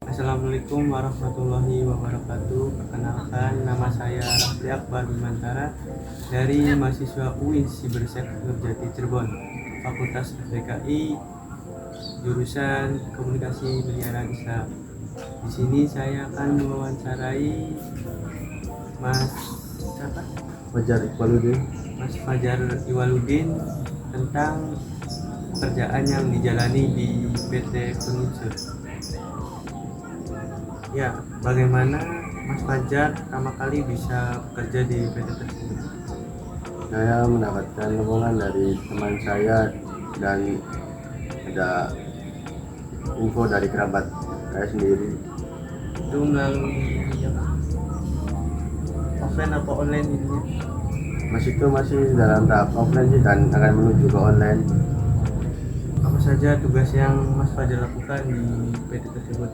Assalamualaikum warahmatullahi wabarakatuh. Perkenalkan, nama saya Rafli Akbar Bimantara dari mahasiswa UIN Sibersek Nurjati Cirebon, Fakultas FTKI, jurusan Komunikasi Penyiaran Islam. Di sini saya akan mewawancarai Mas Fajar Iwaluddin tentang pekerjaan yang dijalani di PT Furniture. Ya, bagaimana Mas Fajar pertama kali bisa bekerja di PT tersebut? Saya mendapatkan hubungan dari teman saya dan ada info dari kerabat saya sendiri. Itu melalui apa? Offline atau online ini? Masih dalam tahap offline sih dan akan menuju ke online. Apa saja tugas yang Mas Fajar lakukan di PT tersebut?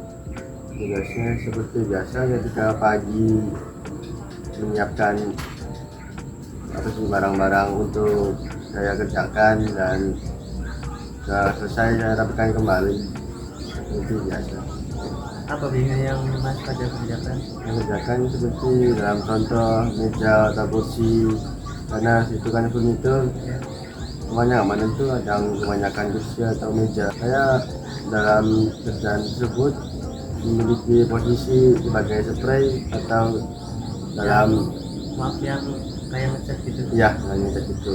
Tugasnya seperti biasa ketika pagi menyiapkan barang-barang untuk saya kerjakan dan setelah selesai saya rapikan kembali. Itu biasa. Apa biasanya yang Mas Fajar kerjakan? Yang kerjakan seperti dalam contoh meja atau kursi, karena itu kan furnitur Ya. semuanya nggak menentu, ada yang kebanyakan kursi atau meja. Saya dalam kerjaan tersebut memiliki posisi sebagai spray atau dalam Maaf, yang kayak ngecat gitu. ya hanya cat itu.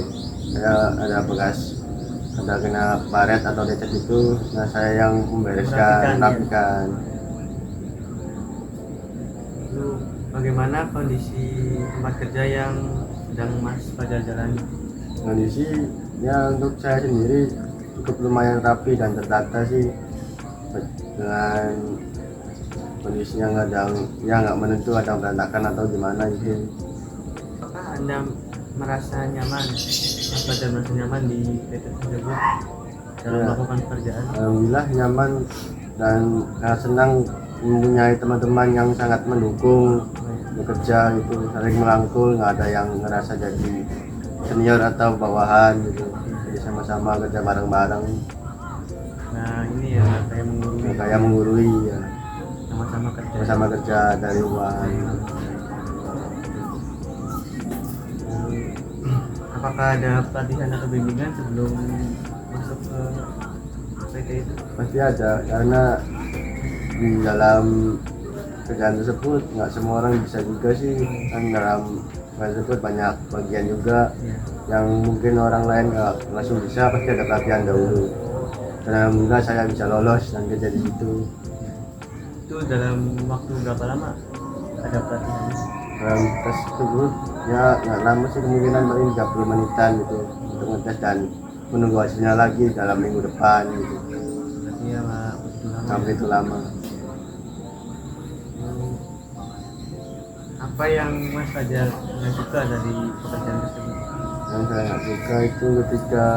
Saya ada bekas, ada kena baret atau lecet itu, nah saya yang membereskan, rapikan. Itu bagaimana kondisi tempat kerja yang sedang Mas Fajar jalani? Kondisi ya untuk saya sendiri cukup lumayan rapi dan tertata sih, dengan kondisi yang nggak menentu, ada yang berantakan atau gimana gitu. Apakah Anda merasa nyaman, Mas Fajar merasa nyaman di PT tersebut dalam Ya. melakukan pekerjaan? Alhamdulillah nyaman dan sangat senang mempunyai teman-teman yang sangat mendukung bekerja, itu saling merangkul, nggak ada yang ngerasa jadi senior atau bawahan gitu, jadi sama-sama kerja bareng-bareng. Nah, ini ya Kayak menggurui ya, sama-sama kerja. sama-sama kerja dari luar. Apakah ada pelatihan atau bimbingan sebelum masuk ke PT itu? Pasti ada, karena di dalam kerjaan tersebut nggak semua orang bisa juga sih, kan dalam kerjaan tersebut banyak bagian juga Ya. yang mungkin orang lain nggak langsung bisa, pasti ada pelatihan dahulu. Dan alhamdulillah saya bisa lolos dan kerja di situ. Itu dalam waktu berapa lama ada pelatihan? Dalam tes tersebut ya nggak lama sih, kemungkinan paling 30 menitan gitu untuk ngetes dan menunggu hasilnya lagi dalam minggu depan gitu. Berarti ya nggak begitu lama. Sampai itu lama. Apa yang Mas Fajar nggak suka dari pekerjaan tersebut? Yang saya nggak suka itu ketika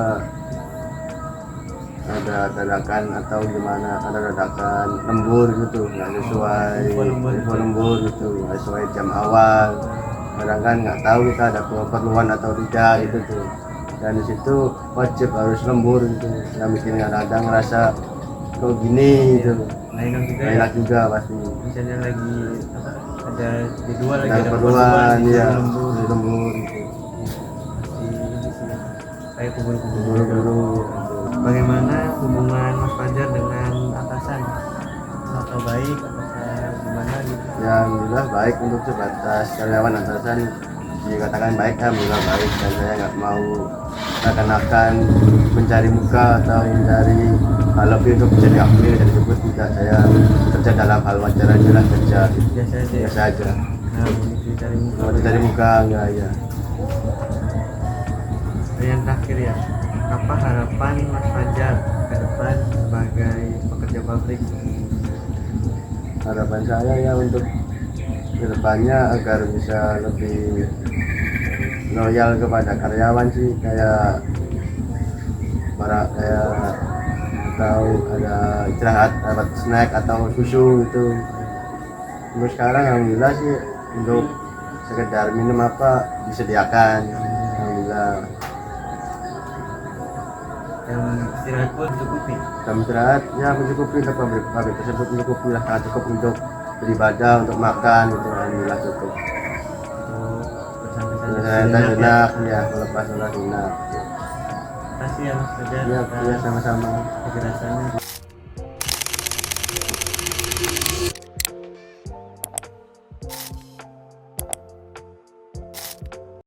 ada dadakan atau gimana, ada dadakan lembur gitu, nggak sesuai info lembur gitu, nggak sesuai jam awal. Kadang kan nggak tahu kita ada keperluan atau tidak gitu tuh, dan di situ wajib harus lembur gitu, yang bikin kadang ngerasa kok gini gitu, Nggak enak juga nggak ya? enak juga pasti. Misalnya lagi apa, ada jadwal lagi Ada ada keperluan di ya, lembur. lembur gitu, Pasti ini sih, kayak kubur-kubur. buru-buru gitu. Bagaimana hubungan Mas Fajar dengan atasan? Apakah baik, apakah gimana gitu? Ya alhamdulillah baik, untuk sebatas karyawan atasan dikatakan baik, alhamdulillah baik, dan saya nggak mau seakan-akan mencari muka atau mencari hal lebih untuk bisa diakui dan disebut, tidak. Saya kerja dalam hal wajar aja lah, kerja Biasa aja ya? biasa aja, Nah, begitu cari muka. mau dicari muka enggak ya. Dan yang terakhir ya, apa harapan Mas Fajar ke depan sebagai pekerja pabrik? Harapan saya ya untuk kedepannya agar bisa lebih loyal kepada karyawan sih, kayak atau ada istirahat, dapat snack atau susu gitu. Terus sekarang alhamdulillah sih untuk sekedar minum apa disediakan. Alhamdulillah. Yang istirahat pun cukupi. Jam istirahat ya mencukupi untuk pabrik tersebut, mencukupi lah, sangat cukup untuk beribadah, untuk makan gitu. Alhamdulillah cukup. Untuk Saya bersantai-santai jenak ya, melepas sholat jenak. Terima kasih ya Mas Fajar Ya, atas ya sama-sama. kejelasannya.